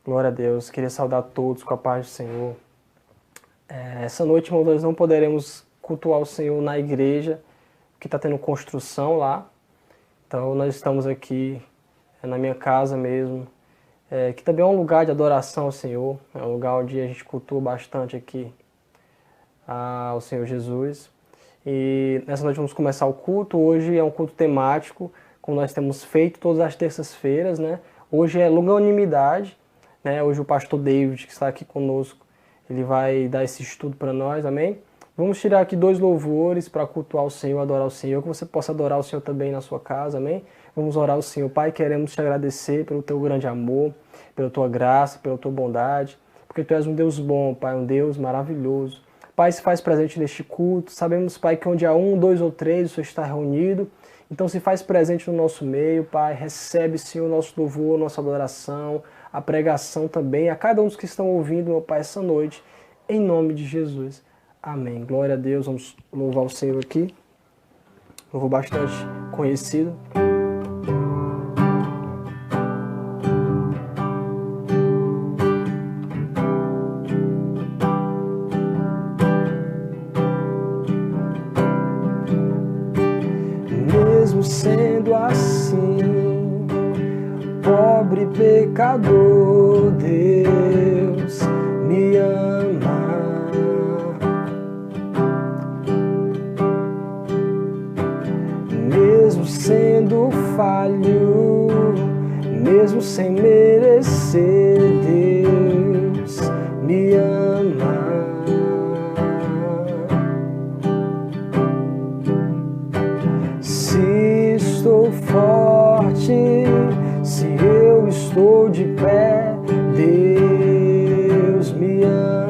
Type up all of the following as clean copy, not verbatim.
Glória a Deus. Queria saudar todos com a paz do Senhor. Essa noite, irmão, nós não poderemos cultuar o Senhor na igreja, que está tendo construção lá. Então, nós estamos aqui na minha casa mesmo, que também é um lugar de adoração ao Senhor. É um lugar onde a gente cultua bastante aqui ao Senhor Jesus. E nessa noite vamos começar o culto. Hoje é um culto temático, como nós temos feito todas as terças-feiras, né? Hoje é longanimidade, né? Hoje o pastor David, que está aqui conosco, ele vai dar esse estudo para nós, amém? Vamos tirar aqui 2 louvores para cultuar o Senhor, adorar o Senhor, que você possa adorar o Senhor também na sua casa, amém? Vamos orar ao Senhor. Pai, queremos te agradecer pelo teu grande amor, pela tua graça, pela tua bondade, porque tu és um Deus bom, Pai, um Deus maravilhoso. Pai, se faz presente neste culto. Sabemos, Pai, que onde há 1, 2 ou 3, o Senhor está reunido. Então se faz presente no nosso meio, Pai. Recebe, Senhor, o nosso louvor, nossa adoração, a pregação também, a cada um dos que estão ouvindo, meu Pai, essa noite, em nome de Jesus. Amém. Glória a Deus. Vamos louvar o Senhor aqui. Louvor bastante conhecido. Mesmo sendo assim, pobre pecador, Deus me ama. Mesmo sendo falho, mesmo sem merecer, Deus me ama. Se estou forte, se eu estou de pé, Deus me ama.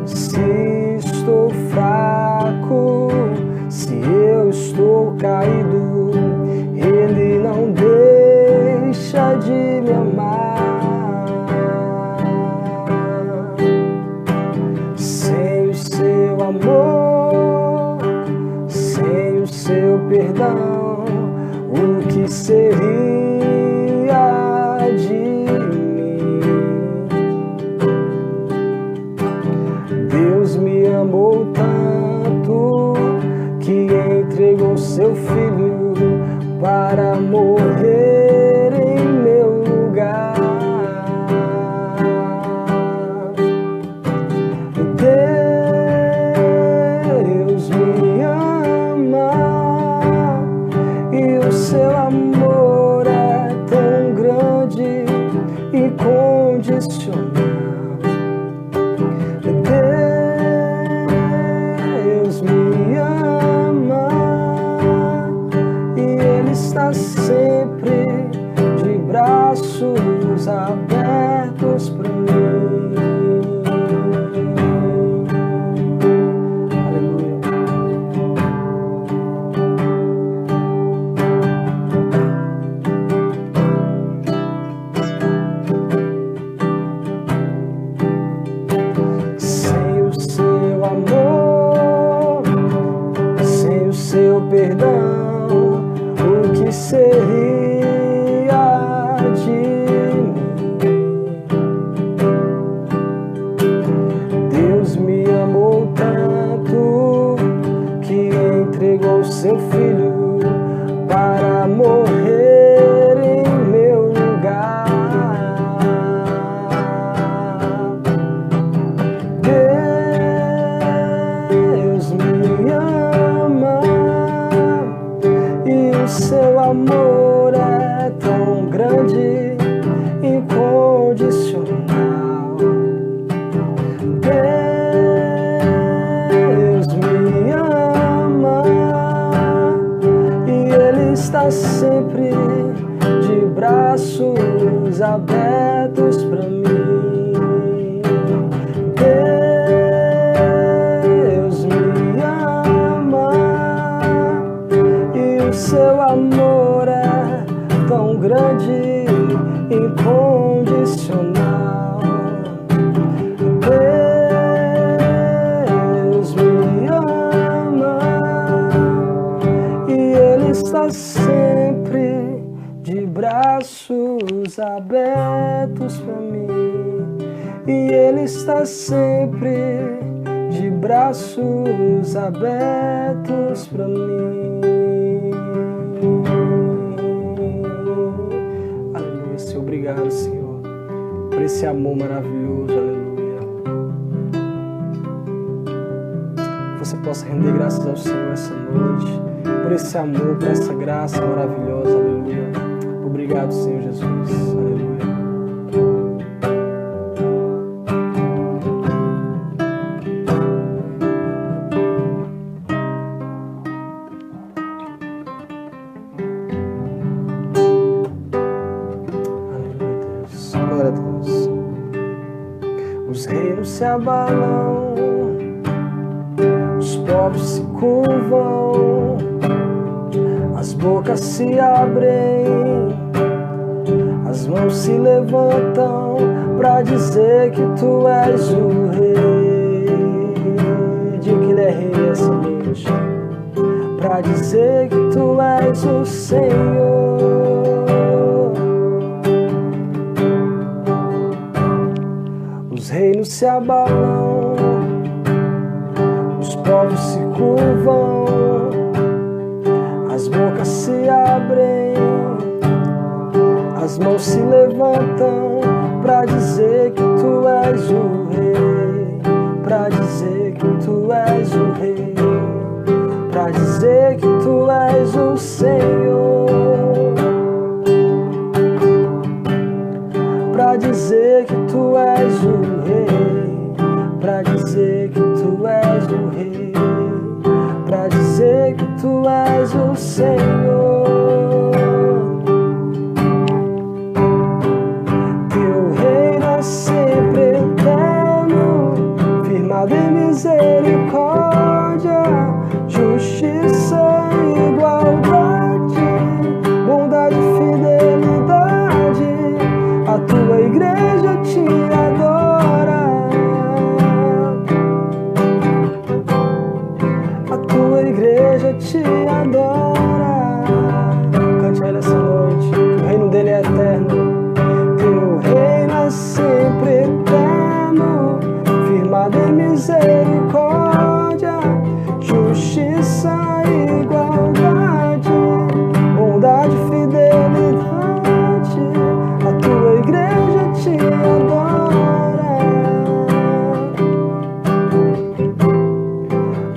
Se estou fraco, se eu estou caído, Ele não deixa de me amar. Sem o seu amor, sem o seu perdão, o que seria de mim? Deus me amou tanto que entregou seu filho para morrer em meu lugar. Deus me ama e o seu amor é tão grande e incondicional. Deus me ama e Ele está sempre de braços abertos para mim. Aleluia. Sem o seu amor, sem o seu perdão, o que seria de mim? Deus me amou tanto que entregou seu filho para morrer em meu lugar. Deus me ama e o seu amor é tão grande, incondicional. Deus me ama e Ele está sempre de braços abertos para mim. Deus me ama e o seu amor é tão grande, incondicional. Deus me ama está sempre de braços abertos para mim, e Ele está sempre de braços abertos para mim. Aleluia, Senhor, obrigado, Senhor, por esse amor maravilhoso, aleluia. Você possa render graças ao Senhor essa noite, por esse amor, por essa graça maravilhosa, aleluia. Obrigado, Senhor Jesus, aleluia. Os reinos se abalam, os povos se curvam, as bocas se abrem, as mãos se levantam para dizer que tu és o rei. Diga que Ele é rei essa noite, para dizer que tu és o Senhor. Os reinos se abalam, os povos se curvam, as bocas se abrem, as mãos se levantam para dizer que tu és o rei, para dizer que tu és o rei, para dizer que tu és o Senhor, para dizer que tu és o rei, para dizer que tu és o rei, para dizer que tu és o Senhor. Teu reino é sempre eterno, firmado em misericórdia, justiça e igualdade, bondade e fidelidade. A tua igreja te adora, a tua igreja te adora. Cante a Ele essa noite, o reino dele é eterno. Teu reino é sempre eterno, firmado em misericórdia, justiça e igualdade, bondade e fidelidade. A tua igreja te adora,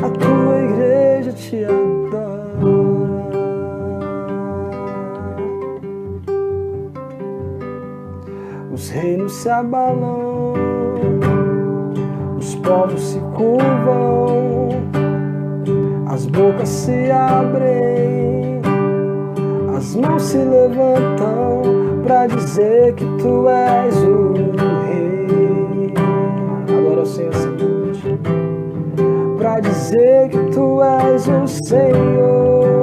a tua igreja te adora. Os reinos se abalam, os povos se curvam, as bocas se abrem, as mãos se levantam para dizer que tu és o rei. Agora o Senhor essa noite, para dizer que tu és o Senhor.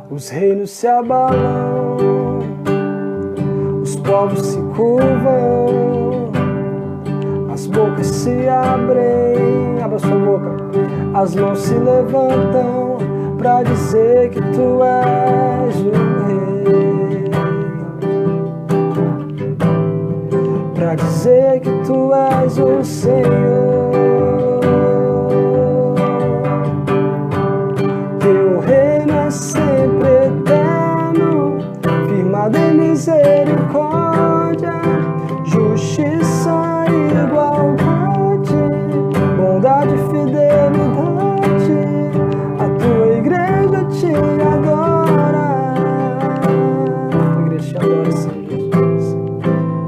Os reinos se abalam, os povos se curvam, as bocas se abrem, abra sua boca, as mãos se levantam para dizer que tu és o rei, para dizer que tu és o Senhor. Teu reino é sempre eterno, firmado em misericórdia, justiça e igualdade, bondade e fidelidade. A tua igreja te adora, a tua igreja te adora, Senhor Jesus.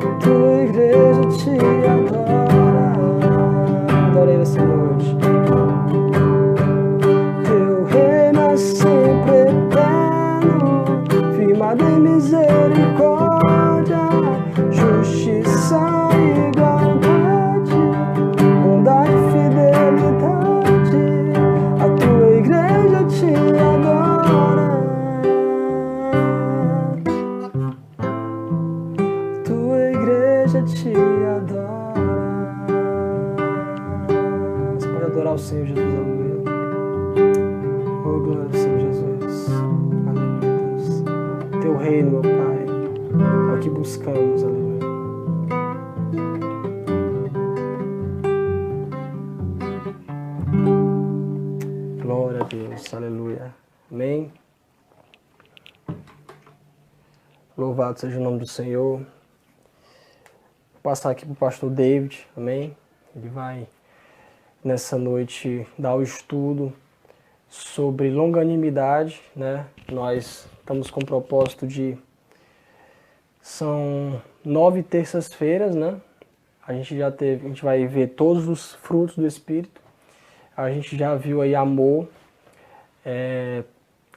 A tua igreja te adora. Adora Ele essa noite. Teu reino é sempre eterno, firmado em misericórdia, justiça e igualdade, bondade e fidelidade. Senhor Jesus, aleluia. Oh, glória ao Senhor Jesus. Aleluia, Deus. Teu reino, meu Pai, é o que buscamos, aleluia. Glória a Deus, aleluia. Amém. Louvado seja o nome do Senhor. Vou passar aqui para o pastor David, amém? Ele vai, nessa noite, dar o estudo sobre longanimidade, né? Nós estamos com o propósito de... São 9 terças-feiras, né? A gente vai ver todos os frutos do Espírito. A gente já viu aí amor,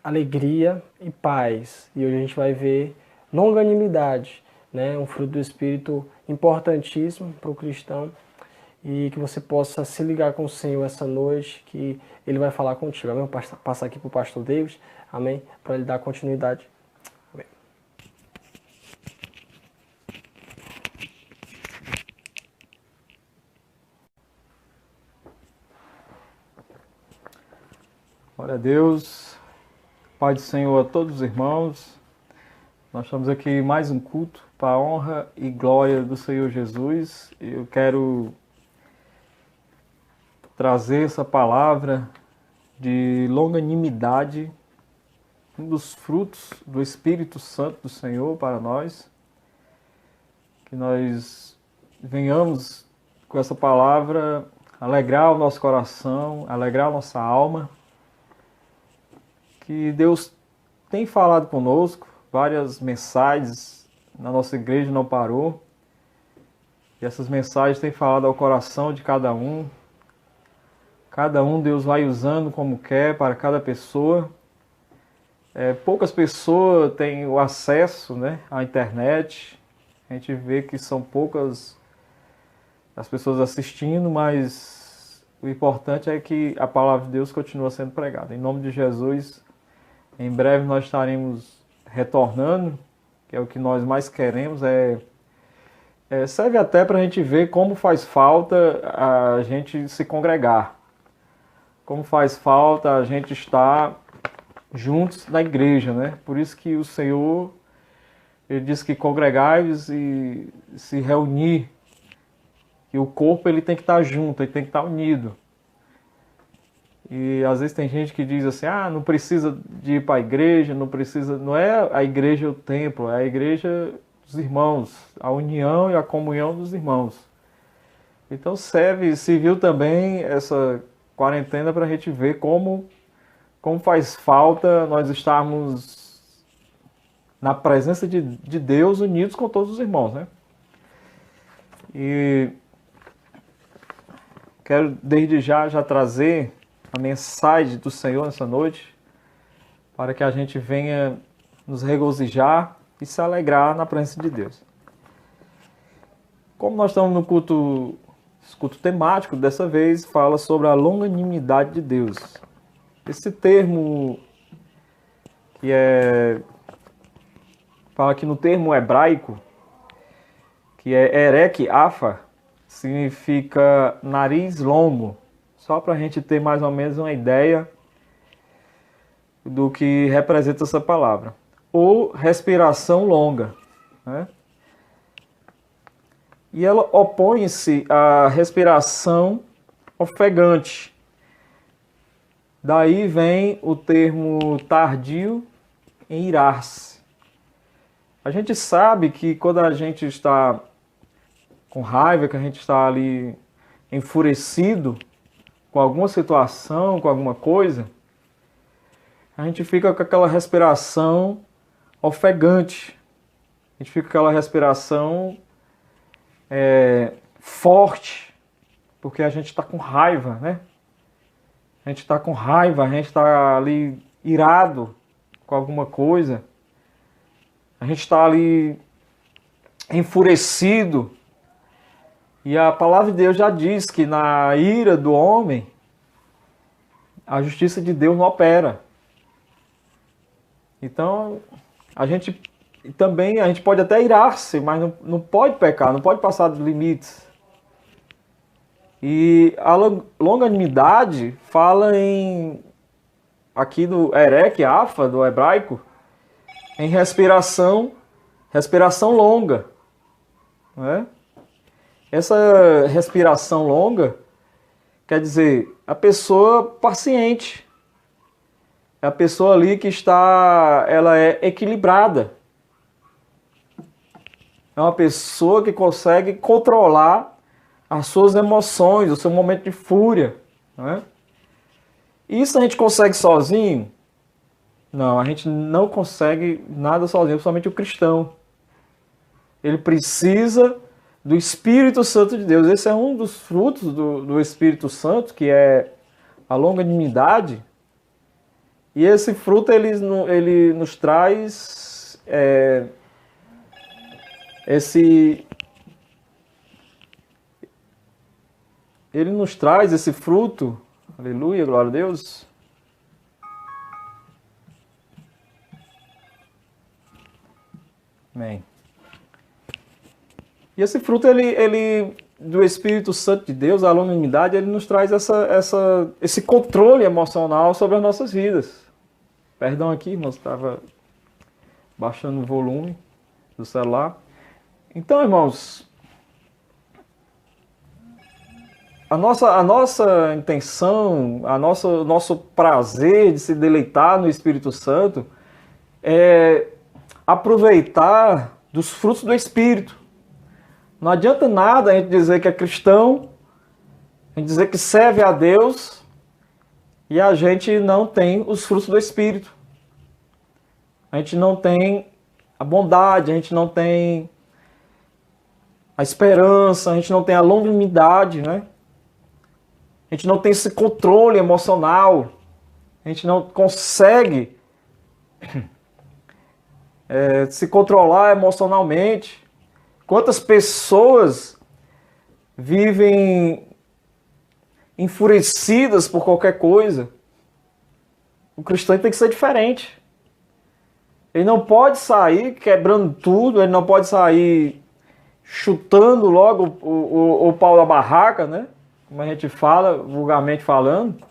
alegria e paz. E hoje a gente vai ver longanimidade, né? Um fruto do Espírito importantíssimo para o cristão. E que você possa se ligar com o Senhor essa noite, que Ele vai falar contigo. Amém? Vou passar aqui para o pastor David, amém? Para ele dar continuidade. Amém. Glória a Deus, Pai do Senhor a todos os irmãos. Nós estamos aqui em mais um culto para a honra e glória do Senhor Jesus. Eu quero trazer essa palavra de longanimidade, um dos frutos do Espírito Santo do Senhor para nós. Que nós venhamos com essa palavra alegrar o nosso coração, alegrar a nossa alma. Que Deus tem falado conosco, várias mensagens na nossa igreja não parou. E essas mensagens têm falado ao coração de cada um. Cada um Deus vai usando como quer para cada pessoa. Poucas pessoas têm o acesso, né, à internet. A gente vê que são poucas as pessoas assistindo, mas o importante é que a palavra de Deus continua sendo pregada. Em nome de Jesus, em breve nós estaremos retornando, que é o que nós mais queremos. Serve até para a gente ver como faz falta a gente se congregar. Como faz falta a gente estar juntos na igreja, né? Por isso que o Senhor, Ele diz que congregai-vos e se reunir. Que o corpo ele tem que estar junto, ele tem que estar unido. E às vezes tem gente que diz assim, não precisa de ir para a igreja, não é a igreja o templo, é a igreja dos irmãos, a união e a comunhão dos irmãos. Então serviu também essa quarentena para a gente ver como faz falta nós estarmos na presença de Deus unidos com todos os irmãos, né? E quero desde já trazer a mensagem do Senhor nessa noite, para que a gente venha nos regozijar e se alegrar na presença de Deus. Como nós estamos no culto temático, dessa vez fala sobre a longanimidade de Deus. Esse termo fala que no termo hebraico, que é erek afa, significa nariz longo. Só para a gente ter mais ou menos uma ideia do que representa essa palavra. Ou respiração longa, né? E ela opõe-se à respiração ofegante. Daí vem o termo tardio em irar-se. A gente sabe que quando a gente está com raiva, que a gente está ali enfurecido com alguma situação, com alguma coisa, a gente fica com aquela respiração ofegante. A gente fica com aquela respiração forte, porque a gente está com raiva, né? A gente está com raiva, a gente está ali irado com alguma coisa. A gente está ali enfurecido. E a palavra de Deus já diz que na ira do homem, a justiça de Deus não opera. Então, a gente pode até irar-se, mas não pode pecar, não pode passar dos limites. E a longanimidade fala aqui do erek, afa, do hebraico, em respiração longa. Não é? Essa respiração longa quer dizer a pessoa paciente. É a pessoa ali que ela é equilibrada. É uma pessoa que consegue controlar as suas emoções, o seu momento de fúria. Não é? Isso a gente consegue sozinho? Não, a gente não consegue nada sozinho, principalmente o cristão. Ele precisa do Espírito Santo de Deus. Esse é um dos frutos do Espírito Santo, que é a longanimidade. E esse fruto ele nos traz ele nos traz esse fruto. Aleluia, glória a Deus. Amém. E esse fruto, ele do Espírito Santo de Deus, a longanimidade, ele nos traz esse controle emocional sobre as nossas vidas. Perdão aqui, irmãos, estava baixando o volume do celular. Então, irmãos, a nossa intenção, o nosso prazer de se deleitar no Espírito Santo é aproveitar dos frutos do Espírito. Não adianta nada a gente dizer que é cristão, a gente dizer que serve a Deus e a gente não tem os frutos do Espírito. A gente não tem a bondade, a gente não tem a esperança, a gente não tem a longanimidade, né? A gente não tem esse controle emocional, a gente não consegue se controlar emocionalmente. Quantas pessoas vivem enfurecidas por qualquer coisa? O cristão tem que ser diferente. Ele não pode sair quebrando tudo, ele não pode sair chutando logo o pau da barraca, né? Como a gente fala, vulgarmente falando.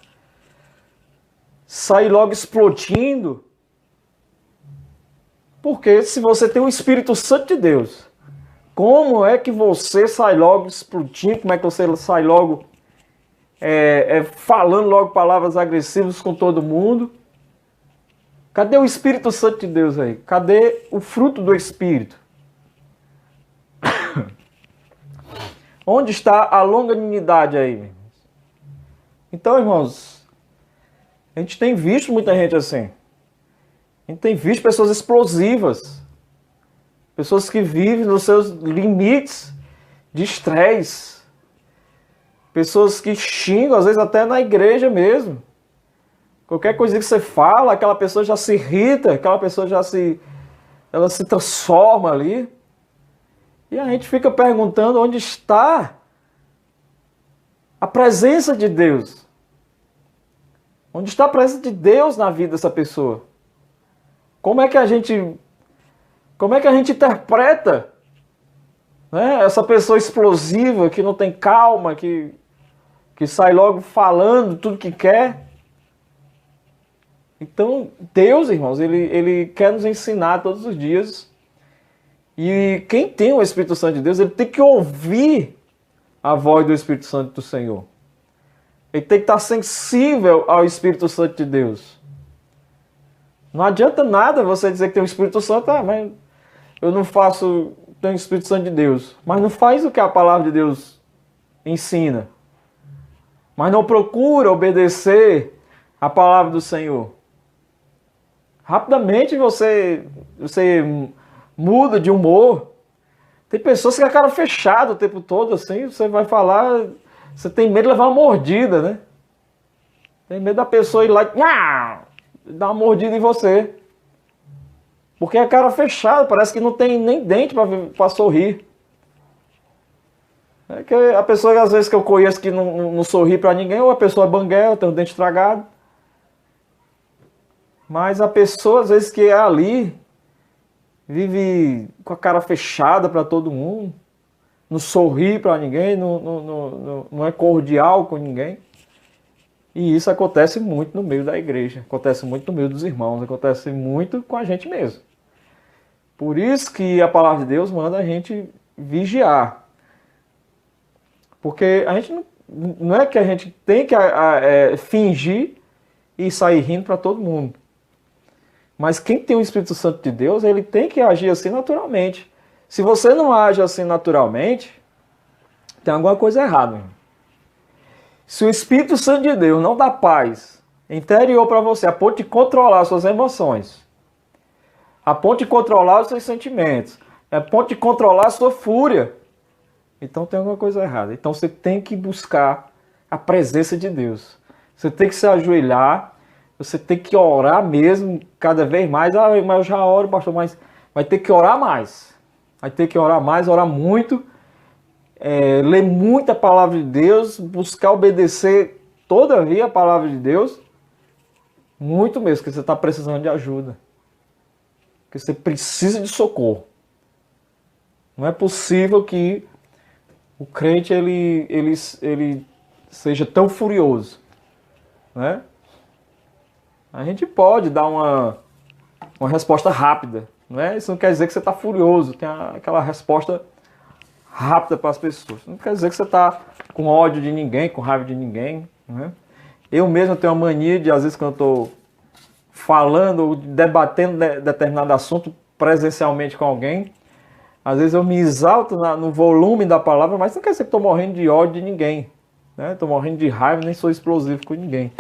Sair logo explodindo. Porque se você tem o Espírito Santo de Deus, como é que você sai logo explodindo? Como é que você sai logo falando logo palavras agressivas com todo mundo? Cadê o Espírito Santo de Deus aí? Cadê o fruto do Espírito? Onde está a longanimidade aí, irmãos? Então, irmãos, a gente tem visto muita gente assim. A gente tem visto pessoas explosivas. Pessoas que vivem nos seus limites de estresse. Pessoas que xingam, às vezes até na igreja mesmo. Qualquer coisa que você fala, aquela pessoa já se irrita, aquela pessoa ela se transforma ali. E a gente fica perguntando onde está a presença de Deus. Onde está a presença de Deus na vida dessa pessoa? Como é que a gente interpreta, né, essa pessoa explosiva, que não tem calma, que sai logo falando tudo que quer? Então, Deus, irmãos, ele quer nos ensinar todos os dias. E quem tem o Espírito Santo de Deus, ele tem que ouvir a voz do Espírito Santo do Senhor. Ele tem que estar sensível ao Espírito Santo de Deus. Não adianta nada você dizer que tem o Espírito Santo, mas eu não tenho o Espírito Santo de Deus. Mas não faz o que a palavra de Deus ensina. Mas não procura obedecer a palavra do Senhor. Rapidamente você muda de humor. Tem pessoas que com a cara fechada o tempo todo, assim, você vai falar, você tem medo de levar uma mordida, né? Tem medo da pessoa ir lá e dar uma mordida em você. Porque a cara fechada, parece que não tem nem dente para sorrir. É que a pessoa, às vezes, que eu conheço que não sorri para ninguém, ou a pessoa é banguela, tem o dente estragado. Mas a pessoa, às vezes, que é ali, vive com a cara fechada para todo mundo, não sorri para ninguém, não é cordial com ninguém. E isso acontece muito no meio da igreja, acontece muito no meio dos irmãos, acontece muito com a gente mesmo. Por isso que a palavra de Deus manda a gente vigiar. Porque a gente não é que a gente tem que fingir e sair rindo para todo mundo. Mas quem tem o Espírito Santo de Deus, ele tem que agir assim naturalmente. Se você não age assim naturalmente, tem alguma coisa errada. Irmão. Se o Espírito Santo de Deus não dá paz interior para você, a ponto de controlar suas emoções, a ponto de controlar os seus sentimentos, a ponto de controlar a sua fúria, então tem alguma coisa errada. Então você tem que buscar a presença de Deus. Você tem que se ajoelhar, você tem que orar mesmo, cada vez mais. Ah, mas eu já oro, pastor, mas vai ter que orar mais. Vai ter que orar mais, orar muito, ler muita palavra de Deus, buscar obedecer todavia a palavra de Deus. Muito mesmo, porque você está precisando de ajuda. Porque você precisa de socorro. Não é possível que o crente ele seja tão furioso, né? A gente pode dar uma resposta rápida, não é? Isso não quer dizer que você está furioso, tem aquela resposta rápida para as pessoas. Não quer dizer que você está com ódio de ninguém, com raiva de ninguém, né? Eu mesmo tenho a mania de, às vezes, quando eu estou falando ou debatendo determinado assunto presencialmente com alguém, às vezes eu me exalto no volume da palavra, mas não quer dizer que estou morrendo de ódio de ninguém, né? Estou morrendo de raiva, nem sou explosivo com ninguém.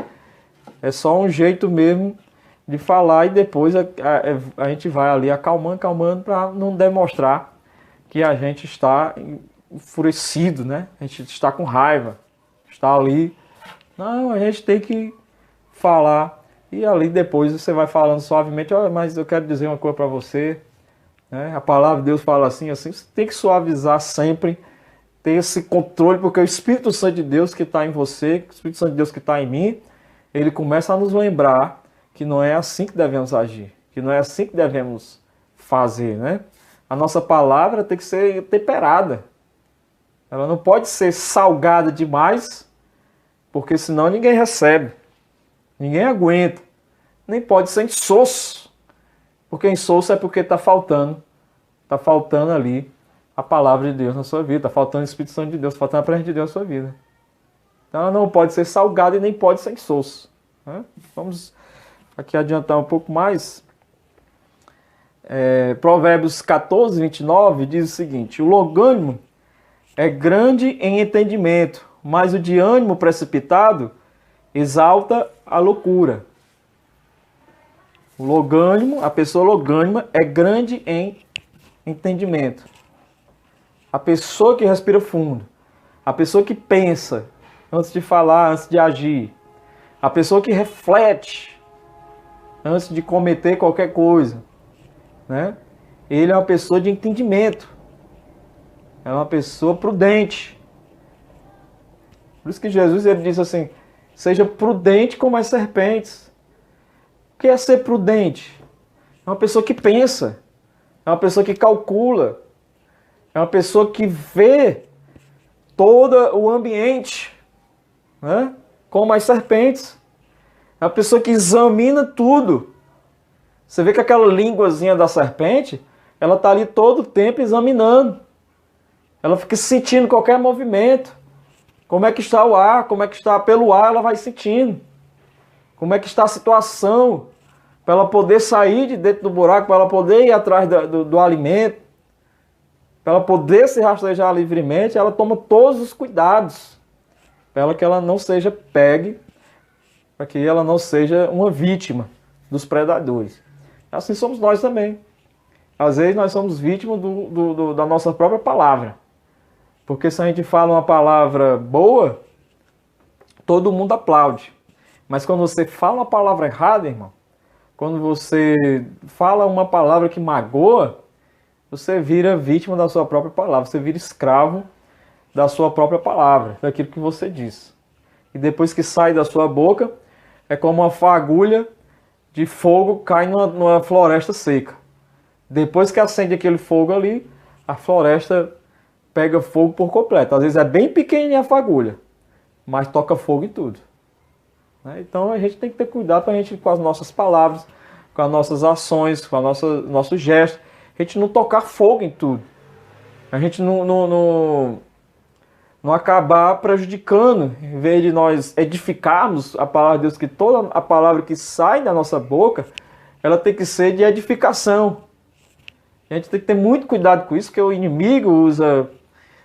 É só um jeito mesmo de falar e depois a gente vai ali acalmando para não demonstrar que a gente está enfurecido, né? A gente está com raiva, está ali. Não, a gente tem que falar e ali depois você vai falando suavemente. Olha, mas eu quero dizer uma coisa para você, né? A palavra de Deus fala assim, assim. Você tem que suavizar sempre, ter esse controle, porque o Espírito Santo de Deus que está em você, o Espírito Santo de Deus que está em mim, ele começa a nos lembrar que não é assim que devemos agir, que não é assim que devemos fazer, né? A nossa palavra tem que ser temperada. Ela não pode ser salgada demais, porque senão ninguém recebe, ninguém aguenta. Nem pode ser insosso, porque insosso é porque está faltando ali a palavra de Deus na sua vida, está faltando o Espírito Santo de Deus, está faltando a presença de Deus na sua vida. Então ela não pode ser salgada e nem pode ser insosso, né? Vamos aqui adiantar um pouco mais. Provérbios 14, 29 diz o seguinte: o longânimo é grande em entendimento, mas o de ânimo precipitado exalta a loucura. O longânimo, a pessoa longânima é grande em entendimento. A pessoa que respira fundo, a pessoa que pensa antes de falar, antes de agir, a pessoa que reflete antes de cometer qualquer coisa, né? Ele é uma pessoa de entendimento, é uma pessoa prudente. Por isso que Jesus ele disse assim: seja prudente como as serpentes. O que é ser prudente? É uma pessoa que pensa, é uma pessoa que calcula, é uma pessoa que vê todo o ambiente, né? Como as serpentes. É uma pessoa que examina tudo. Você vê que aquela línguazinha da serpente, ela está ali todo o tempo examinando. Ela fica sentindo qualquer movimento. Como é que está o ar, como é que está pelo ar, ela vai sentindo. Como é que está a situação, para ela poder sair de dentro do buraco, para ela poder ir atrás do alimento, para ela poder se rastejar livremente, ela toma todos os cuidados, para que ela não seja pegue, para que ela não seja uma vítima dos predadores. Assim somos nós também. Às vezes nós somos vítimas da nossa própria palavra. Porque se a gente fala uma palavra boa, todo mundo aplaude. Mas quando você fala uma palavra errada, irmão, quando você fala uma palavra que magoa, você vira vítima da sua própria palavra. Você vira escravo da sua própria palavra, daquilo que você diz. E depois que sai da sua boca, é como uma fagulha de fogo cai numa floresta seca. Depois que acende aquele fogo ali, a floresta pega fogo por completo. Às vezes é bem pequenininha a fagulha, mas toca fogo em tudo. Né? Então a gente tem que ter cuidado pra gente, com as nossas palavras, com as nossas ações, com nossos gestos, a gente não tocar fogo em tudo. A gente não acabar prejudicando, em vez de nós edificarmos a palavra de Deus, que toda a palavra que sai da nossa boca, ela tem que ser de edificação. A gente tem que ter muito cuidado com isso, porque o inimigo usa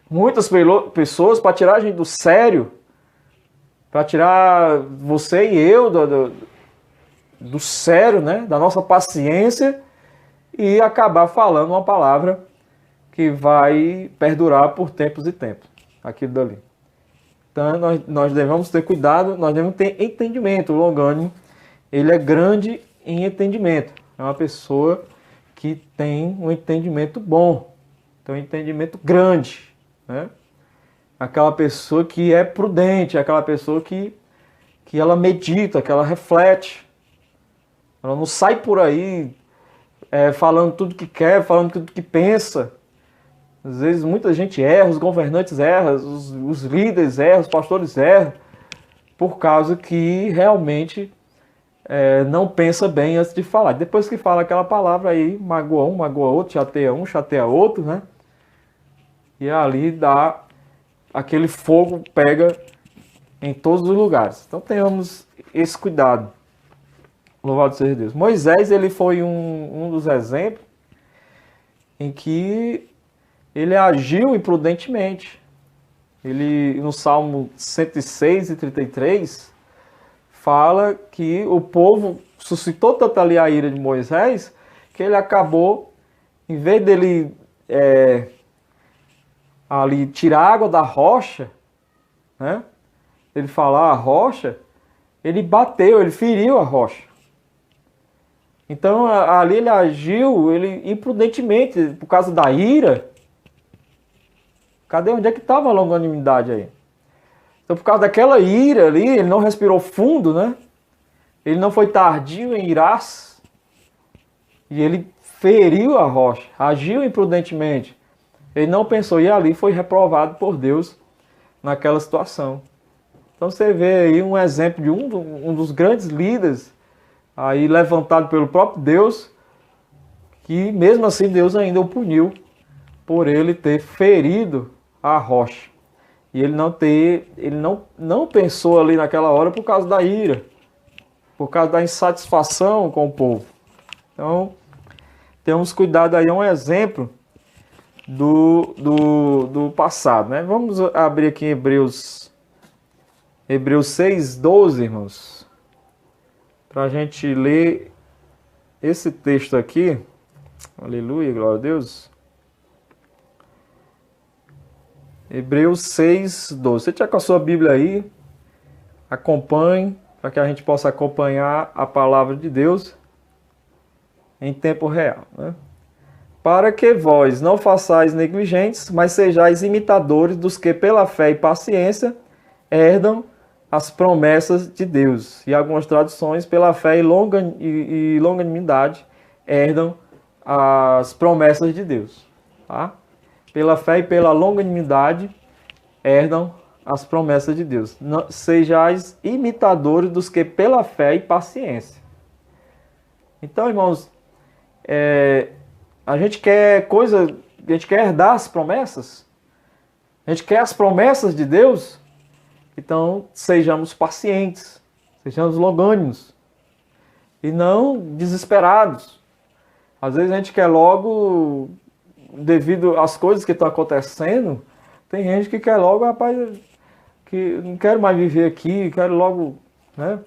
muitas pessoas para tirar a gente do sério, para tirar você e eu do sério, né? Da nossa paciência, e acabar falando uma palavra que vai perdurar por tempos e tempos, aquilo dali. Então nós devemos ter cuidado, nós devemos ter entendimento. O longânimo, ele é grande em entendimento. É uma pessoa que tem um entendimento bom, tem um entendimento grande, né? Aquela pessoa que é prudente, aquela pessoa que ela medita, que ela reflete. Ela não sai por aí falando tudo que quer, falando tudo que pensa. Às vezes muita gente erra, os governantes erram, os líderes erram, os pastores erram, por causa que realmente não pensa bem antes de falar. Depois que fala aquela palavra aí, magoa um, magoa outro, chateia outro, né? E ali dá aquele fogo, pega em todos os lugares. Então tenhamos esse cuidado. Louvado seja Deus. Moisés, ele foi um dos exemplos em que ele agiu imprudentemente. Ele, no Salmo 106 e 33, fala que o povo suscitou tanto ali a ira de Moisés, que ele acabou, em vez dele ali tirar água da rocha, né? Ele falar a rocha, ele bateu, ele feriu a rocha. Então ali ele agiu imprudentemente, por causa da ira. Cadê? Onde é que estava a longanimidade aí? Então, por causa daquela ira ali, ele não respirou fundo, né? Ele não foi tardio em irar-se. E ele feriu a rocha, agiu imprudentemente. Ele não pensou, e ali foi reprovado por Deus naquela situação. Então você vê aí um exemplo de um dos grandes líderes, aí levantado pelo próprio Deus, que mesmo assim Deus ainda o puniu por ele ter ferido a rocha. E ele não pensou ali naquela hora por causa da ira, por causa da insatisfação com o povo. Então, temos cuidado aí, é um exemplo do passado, né? Vamos abrir aqui em Hebreus 6:12, irmãos, para a gente ler esse texto aqui. Aleluia, glória a Deus. Hebreus 6:12. Você tiver com a sua Bíblia aí, acompanhe, para que a gente possa acompanhar a palavra de Deus em tempo real, né? Para que vós não façais negligentes, mas sejais imitadores dos que pela fé e paciência herdam as promessas de Deus. E algumas traduções, pela fé e longanimidade, herdam as promessas de Deus. Tá? Pela fé e pela longanimidade, herdam as promessas de Deus. Sejais imitadores dos que pela fé e paciência. Então, irmãos, a gente quer herdar as promessas, a gente quer as promessas de Deus, então sejamos pacientes, sejamos longânimos e não desesperados. Às vezes a gente quer logo, devido às coisas que estão acontecendo, tem gente que quer logo, rapaz, que não quero mais viver aqui, quero logo, né,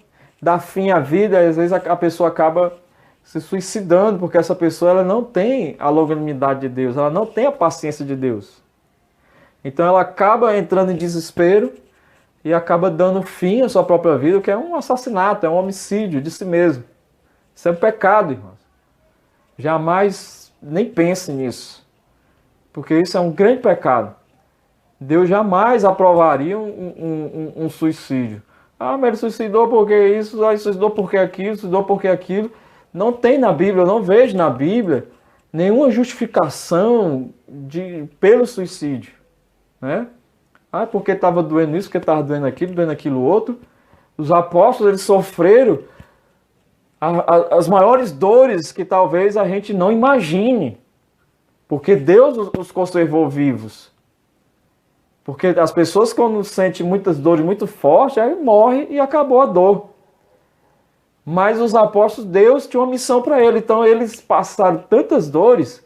dar fim à vida. E às vezes a pessoa acaba se suicidando, porque essa pessoa ela não tem a longanimidade de Deus, ela não tem a paciência de Deus. Então ela acaba entrando em desespero e acaba dando fim à sua própria vida, que é um assassinato, é um homicídio de si mesmo. Isso é um pecado, irmãos. Jamais nem pense nisso, porque isso é um grande pecado. Deus jamais aprovaria um suicídio. Ah, mas ele suicidou porque isso, ele suicidou porque aquilo, suicidou porque aquilo. Não tem na Bíblia, eu não vejo na Bíblia nenhuma justificação pelo suicídio. né? Ah, porque estava doendo isso, porque estava doendo aquilo outro. Os apóstolos, eles sofreram as maiores dores que talvez a gente não imagine, porque Deus os conservou vivos. Porque as pessoas, quando sentem muitas dores muito fortes, aí morre e acabou a dor. Mas os apóstolos, Deus tinha uma missão para eles. Então eles passaram tantas dores,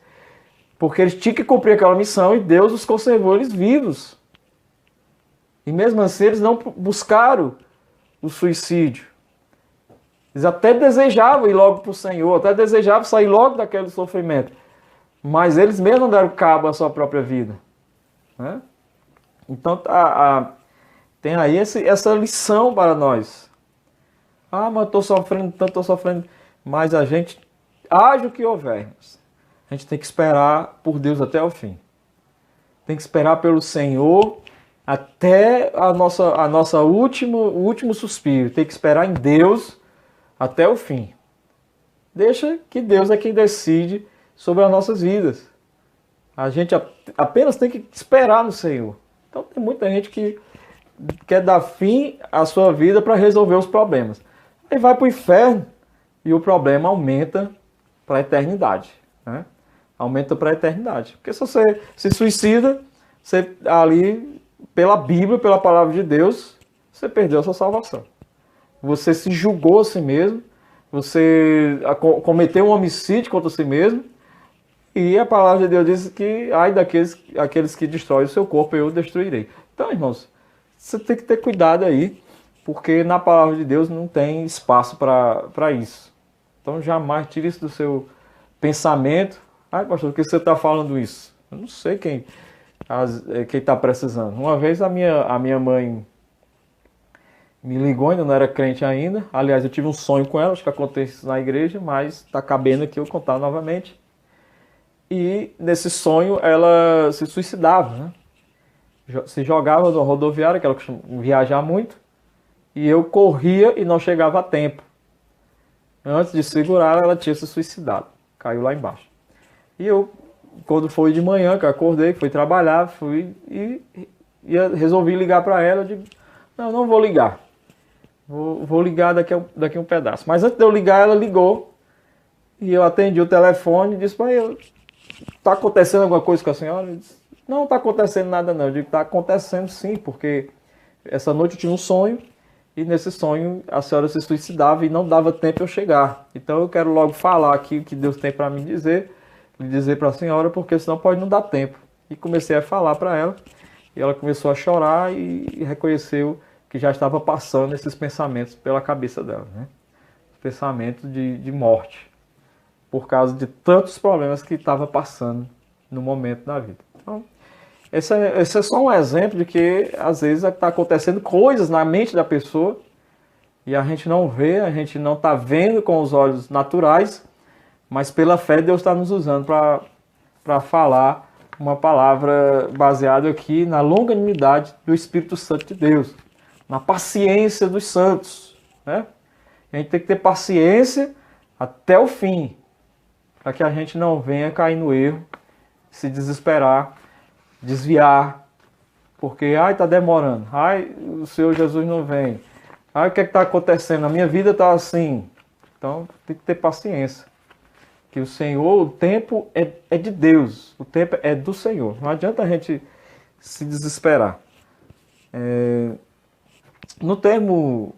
porque eles tinham que cumprir aquela missão e Deus os conservou eles vivos. E mesmo assim eles não buscaram o suicídio. Eles até desejavam ir logo para o Senhor, até desejavam sair logo daquele sofrimento. Mas eles mesmos não deram cabo à sua própria vida, né? Então tem aí essa lição para nós. Ah, mas eu estou sofrendo tanto, estou sofrendo. Mas a gente, haja o que houver, a gente tem que esperar por Deus até o fim. Tem que esperar pelo Senhor até o último suspiro. Tem que esperar em Deus até o fim. Deixa que Deus é quem decide sobre as nossas vidas. A gente apenas tem que esperar no Senhor. Então tem muita gente que quer dar fim à sua vida para resolver os problemas. Aí vai para o inferno e o problema aumenta para a eternidade, né? Aumenta para a eternidade. Porque se você se suicida, você ali, pela Bíblia, pela palavra de Deus, você perdeu a sua salvação. Você se julgou a si mesmo, você cometeu um homicídio contra si mesmo, e a palavra de Deus diz que ai daqueles que destroem o seu corpo, eu o destruirei. Então, irmãos, você tem que ter cuidado aí, porque na palavra de Deus não tem espaço para isso. Então, jamais tire isso do seu pensamento. Ai, pastor, por que você está falando isso? Eu não sei quem está precisando. Uma vez a minha mãe me ligou, ainda não era crente ainda. Aliás, eu tive um sonho com ela, acho que aconteceu na igreja, mas está cabendo aqui eu contar novamente. E nesse sonho ela se suicidava, né? Se jogava na rodoviária, que ela costuma viajar muito, e eu corria e não chegava a tempo. Antes de segurar, ela tinha se suicidado, caiu lá embaixo. E eu, quando foi de manhã, que eu acordei, fui trabalhar, resolvi ligar para ela. Eu digo, não vou ligar, vou ligar daqui um pedaço. Mas antes de eu ligar, ela ligou, e eu atendi o telefone e disse, está acontecendo alguma coisa com a senhora? Eu disse, não está acontecendo nada não. Eu digo, está acontecendo sim, porque essa noite eu tive um sonho, e nesse sonho a senhora se suicidava e não dava tempo eu chegar. Então eu quero logo falar aqui o que Deus tem para me dizer, lhe dizer para a senhora, porque senão pode não dar tempo. E comecei a falar para ela, e ela começou a chorar e reconheceu que já estava passando esses pensamentos pela cabeça dela, né? Pensamentos de morte, por causa de tantos problemas que estava passando no momento da vida. Então, esse é só um exemplo de que às vezes está acontecendo coisas na mente da pessoa e a gente não vê, a gente não está vendo com os olhos naturais, mas pela fé Deus está nos usando para falar uma palavra baseada aqui na longanimidade do Espírito Santo de Deus, na paciência dos santos, né? A gente tem que ter paciência até o fim, para que a gente não venha cair no erro, se desesperar, desviar, porque está demorando, o Senhor Jesus não vem, o que está acontecendo? A minha vida está assim. Então tem que ter paciência, que o Senhor, o tempo é de Deus, o tempo é do Senhor, não adianta a gente se desesperar. No termo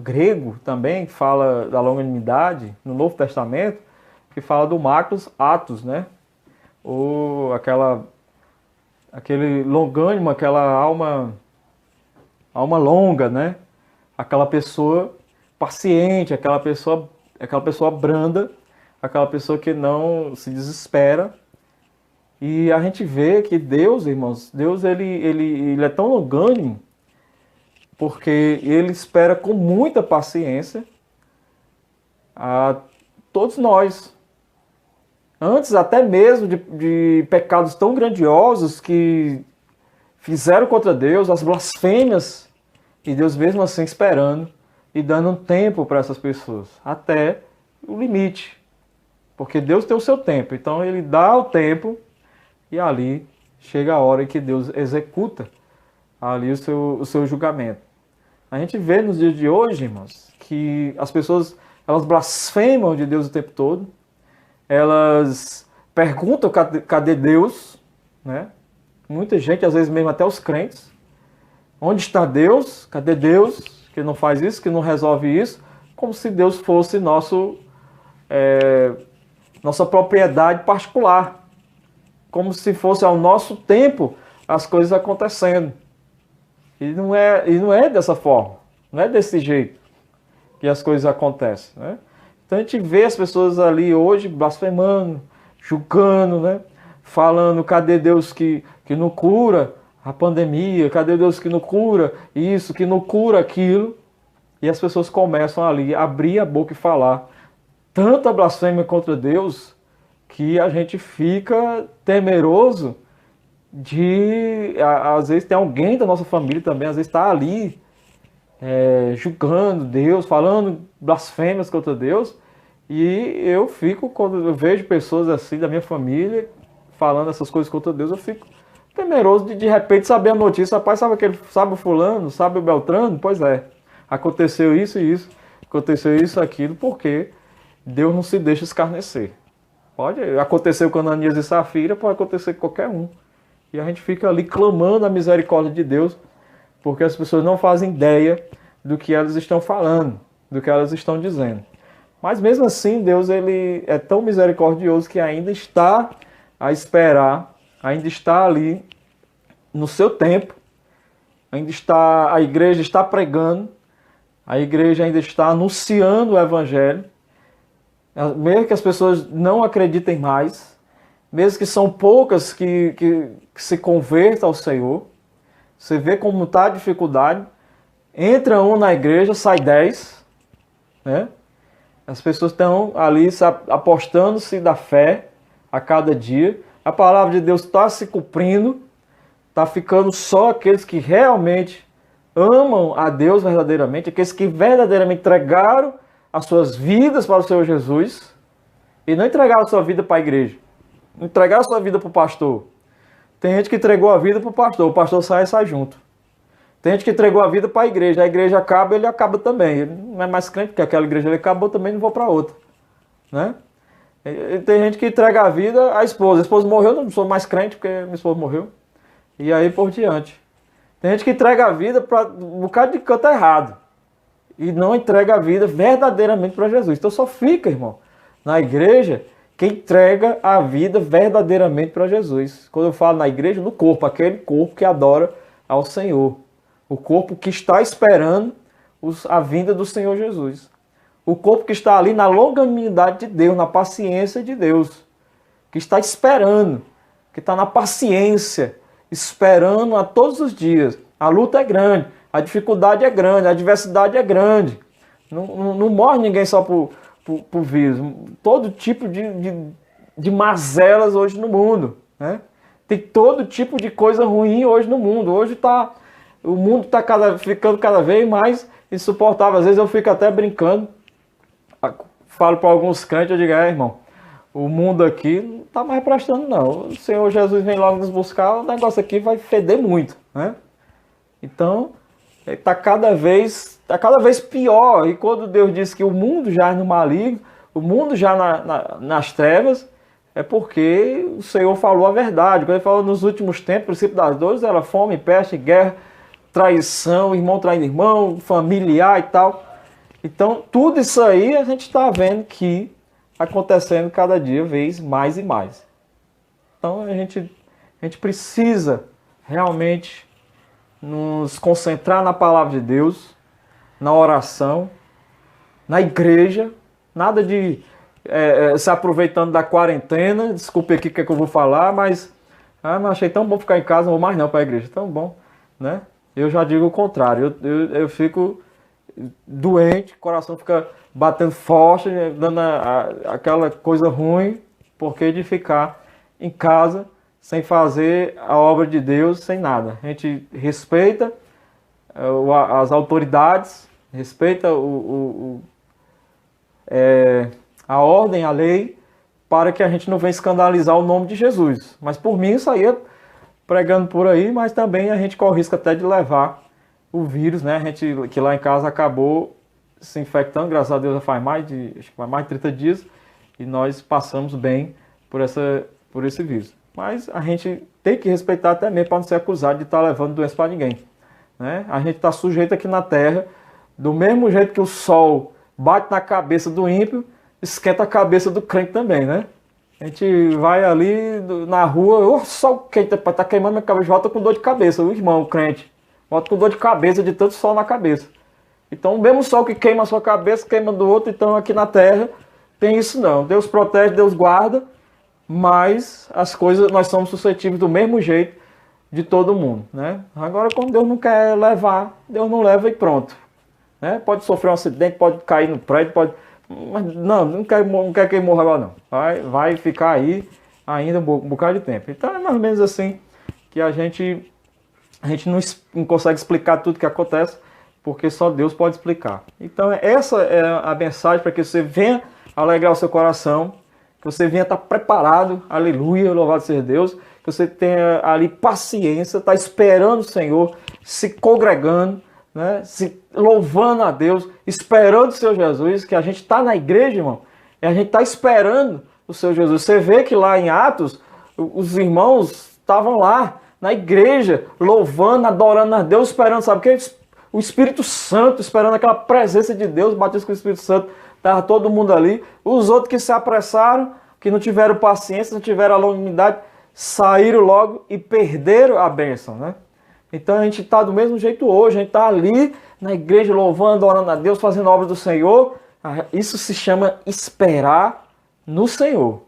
grego também fala da longanimidade, no Novo Testamento, que fala do macros atos, né? Ou aquele longânimo, aquela alma longa, né? Aquela pessoa paciente, aquela pessoa branda, aquela pessoa que não se desespera. E a gente vê que Deus, irmãos, Deus ele é tão longânimo, porque ele espera com muita paciência a todos nós. Antes até mesmo de pecados tão grandiosos que fizeram contra Deus, as blasfêmias, e Deus mesmo assim esperando e dando um tempo para essas pessoas, até o limite. Porque Deus tem o seu tempo, então ele dá o tempo e ali chega a hora em que Deus executa ali o seu julgamento. A gente vê nos dias de hoje, irmãos, que as pessoas elas blasfemam de Deus o tempo todo, elas perguntam cadê Deus, né? Muita gente, às vezes mesmo até os crentes, onde está Deus? Cadê Deus? Que não faz isso, que não resolve isso, como se Deus fosse nossa propriedade particular, como se fosse ao nosso tempo as coisas acontecendo. E não é dessa forma, não é desse jeito que as coisas acontecem, né? Então a gente vê as pessoas ali hoje blasfemando, julgando, né? Falando, cadê Deus que não cura a pandemia, cadê Deus que não cura isso, que não cura aquilo? E as pessoas começam ali a abrir a boca e falar tanta blasfêmia contra Deus que a gente fica temeroso de, às vezes tem alguém da nossa família também, às vezes está ali julgando Deus, falando blasfêmias contra Deus, e eu fico, quando eu vejo pessoas assim da minha família falando essas coisas contra Deus, eu fico temeroso de repente saber a notícia. Rapaz, sabe o fulano, sabe o Beltrano? Pois é, aconteceu isso e isso, aconteceu isso e aquilo, porque Deus não se deixa escarnecer. Pode acontecer com Ananias e Safira, pode acontecer com qualquer um. E a gente fica ali clamando a misericórdia de Deus, porque as pessoas não fazem ideia do que elas estão falando, do que elas estão dizendo. Mas mesmo assim, Deus ele é tão misericordioso que ainda está a esperar, ainda está ali no seu tempo, a igreja está pregando, a igreja ainda está anunciando o Evangelho, mesmo que as pessoas não acreditem mais, mesmo que são poucas que se convertam ao Senhor. Você vê como está a dificuldade. Entra um na igreja, sai 10. Né? As pessoas estão ali apostando-se da fé a cada dia. A palavra de Deus está se cumprindo. Está ficando só aqueles que realmente amam a Deus verdadeiramente, aqueles que verdadeiramente entregaram as suas vidas para o Senhor Jesus e não entregaram a sua vida para a igreja, não entregaram a sua vida para o pastor. Tem gente que entregou a vida para o pastor sai junto. Tem gente que entregou a vida para a igreja acaba, ele acaba também. Ele não é mais crente, porque aquela igreja ele acabou também, não vou para outra. Né? E tem gente que entrega a vida à esposa. A esposa morreu, não sou mais crente porque minha esposa morreu. E aí por diante. Tem gente que entrega a vida para um bocado de canto errado. E não entrega a vida verdadeiramente para Jesus. Então só fica, irmão, na igreja quem entrega a vida verdadeiramente para Jesus. Quando eu falo na igreja, no corpo, aquele corpo que adora ao Senhor. O corpo que está esperando a vinda do Senhor Jesus. O corpo que está ali na longanimidade de Deus, na paciência de Deus. Que está esperando, que está na paciência, esperando a todos os dias. A luta é grande, a dificuldade é grande, a adversidade é grande. Não morre ninguém só por vírus. Todo tipo de mazelas hoje no mundo. Né? Tem todo tipo de coisa ruim hoje no mundo. Hoje o mundo está ficando cada vez mais insuportável. Às vezes eu fico até brincando. Falo para alguns crentes, eu digo, irmão, o mundo aqui não está mais prestando não. O Senhor Jesus vem logo nos buscar, o negócio aqui vai feder muito. Né? Então, está cada vez pior. E quando Deus diz que o mundo já é no maligno, o mundo já nas trevas, é porque o Senhor falou a verdade. Quando ele falou nos últimos tempos, o princípio das dores era fome, peste, guerra, traição, irmão traindo irmão, familiar e tal. Então, tudo isso aí a gente está vendo que acontecendo cada dia vez mais e mais. Então, a gente precisa realmente nos concentrar na palavra de Deus, na oração, na igreja, nada de se aproveitando da quarentena. Desculpe aqui o que eu vou falar, mas achei tão bom ficar em casa, não vou mais não para a igreja, tão bom, né? Eu já digo o contrário, eu fico doente, o coração fica batendo forte, dando aquela coisa ruim, porque de ficar em casa sem fazer a obra de Deus, sem nada. A gente respeita as autoridades, respeita a ordem, a lei, para que a gente não venha escandalizar o nome de Jesus. Mas por mim saía pregando por aí, mas também a gente corre o risco até de levar o vírus, né? A gente que lá em casa acabou se infectando, graças a Deus já faz mais de 30 dias, e nós passamos bem por esse vírus. Mas a gente tem que respeitar até mesmo para não ser acusado de estar levando doença para ninguém, né? A gente está sujeito aqui na Terra, do mesmo jeito que o sol bate na cabeça do ímpio, esquenta a cabeça do crente também, né? A gente vai ali na rua, o sol quente, tá queimando minha cabeça, volta com dor de cabeça, o irmão, o crente, volta com dor de cabeça de tanto sol na cabeça. Então o mesmo sol que queima a sua cabeça, queima do outro, então aqui na Terra tem isso não. Deus protege, Deus guarda, mas as coisas, nós somos suscetíveis do mesmo jeito de todo mundo, né? Agora, quando Deus não quer levar, Deus não leva e pronto, né? Pode sofrer um acidente, pode cair no prédio, pode... Mas não quer que ele morra agora não. Vai ficar aí ainda um bocado de tempo. Então é mais ou menos assim que a gente não consegue explicar tudo que acontece, porque só Deus pode explicar. Então essa é a mensagem para que você venha alegrar o seu coração, que você venha estar preparado, aleluia, louvado seja Deus, que você tenha ali paciência, está esperando o Senhor, se congregando, né, se louvando a Deus, esperando o Senhor Jesus, que a gente está na igreja, irmão, e a gente está esperando o Senhor Jesus. Você vê que lá em Atos, os irmãos estavam lá na igreja, louvando, adorando a Deus, esperando, sabe o que? O Espírito Santo, esperando aquela presença de Deus, batismo com o Espírito Santo, estava todo mundo ali. Os outros que se apressaram, que não tiveram paciência, não tiveram a longanimidade, saíram logo e perderam a bênção, né? Então a gente está do mesmo jeito hoje, a gente está ali na igreja louvando, orando a Deus, fazendo a obra do Senhor. Isso se chama esperar no Senhor.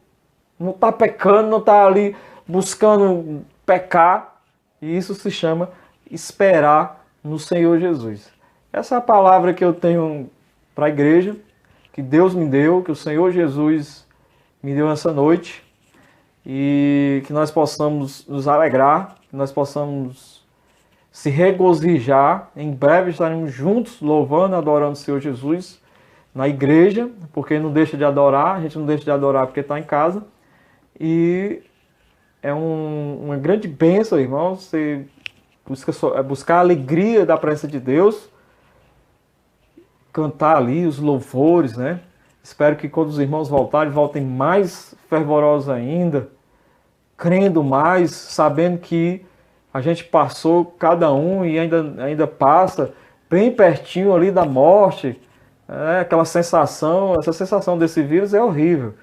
Não está pecando, não está ali buscando pecar. E isso se chama esperar no Senhor Jesus. Essa é a palavra que eu tenho para a igreja, que Deus me deu, que o Senhor Jesus me deu essa noite. E que nós possamos nos alegrar, que nós possamos se regozijar. Em breve estaremos juntos, louvando, adorando o Senhor Jesus na igreja, porque não deixa de adorar, a gente não deixa de adorar porque está em casa. E é uma grande bênção, irmão, você buscar a alegria da presença de Deus, cantar ali os louvores, né? Espero que quando os irmãos voltarem, voltem mais fervorosos ainda, crendo mais, sabendo que a gente passou, cada um, e ainda passa bem pertinho ali da morte. Aquela sensação, essa sensação desse vírus é horrível.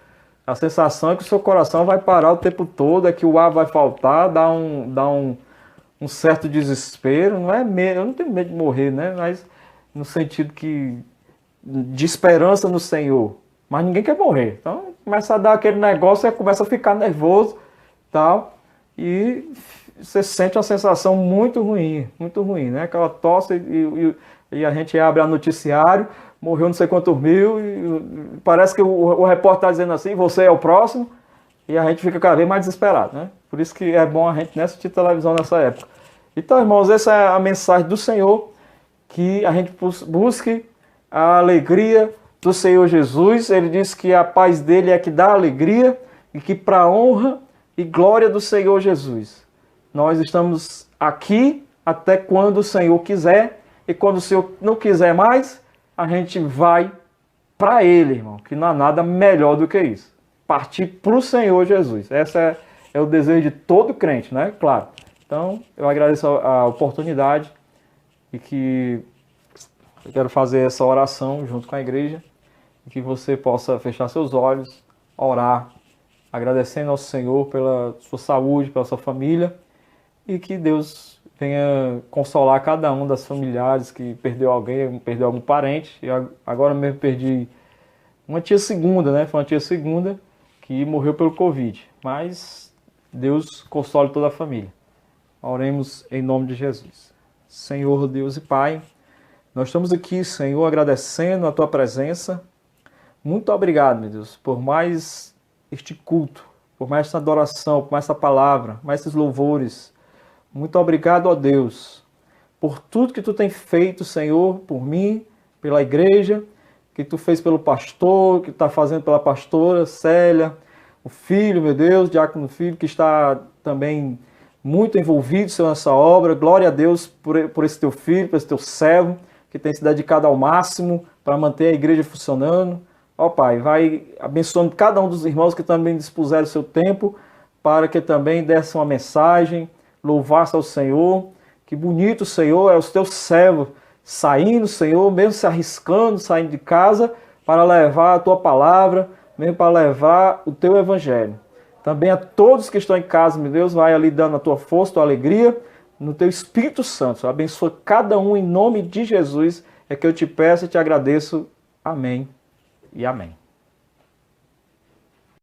A sensação é que o seu coração vai parar o tempo todo, é que o ar vai faltar, dá um certo desespero. Não é medo, eu não tenho medo de morrer, né? Mas no sentido de esperança no Senhor. Mas ninguém quer morrer. Então começa a dar aquele negócio, e começa a ficar nervoso, tal, e você sente uma sensação muito ruim, né? Aquela tosse e a gente abre a noticiário, morreu não sei quantos mil, e parece que o repórter está dizendo assim, você é o próximo, e a gente fica cada vez mais desesperado, né? Por isso que é bom a gente não assistir televisão nessa época. Então, irmãos, essa é a mensagem do Senhor, que a gente busque a alegria do Senhor Jesus. Ele diz que a paz dele é que dá alegria, e que para a honra e glória do Senhor Jesus, nós estamos aqui até quando o Senhor quiser, e quando o Senhor não quiser mais, a gente vai para Ele, irmão, que não há nada melhor do que isso. Partir para o Senhor Jesus. Esse é o desejo de todo crente, né? Claro. Então, eu agradeço a oportunidade e que eu quero fazer essa oração junto com a igreja, e que você possa fechar seus olhos, orar, agradecendo ao Senhor pela sua saúde, pela sua família, e que Deus venha consolar cada um das familiares que perdeu alguém, perdeu algum parente. Eu agora mesmo perdi uma tia segunda, né? Foi uma tia segunda que morreu pelo Covid. Mas Deus console toda a família. Oremos em nome de Jesus. Senhor Deus e Pai, nós estamos aqui, Senhor, agradecendo a Tua presença. Muito obrigado, meu Deus, por mais este culto, por mais essa adoração, por mais essa palavra, por mais esses louvores. Muito obrigado, ó Deus, por tudo que Tu tem feito, Senhor, por mim, pela igreja, que Tu fez pelo pastor, que Tu está fazendo pela pastora Célia, o filho, meu Deus, diácono filho, que está também muito envolvido, Senhor, nessa obra. Glória a Deus por esse teu filho, por esse teu servo, que tem se dedicado ao máximo para manter a igreja funcionando. Ó Pai, vai abençoando cada um dos irmãos que também dispuseram o seu tempo para que também desse uma mensagem, louvasse ao Senhor. Que bonito, Senhor, é os teus servos saindo, Senhor, mesmo se arriscando, saindo de casa para levar a tua palavra, mesmo para levar o teu evangelho. Também a todos que estão em casa, meu Deus, vai ali dando a tua força, a tua alegria, no teu Espírito Santo. Abençoa cada um em nome de Jesus. É que eu te peço e te agradeço. Amém e amém.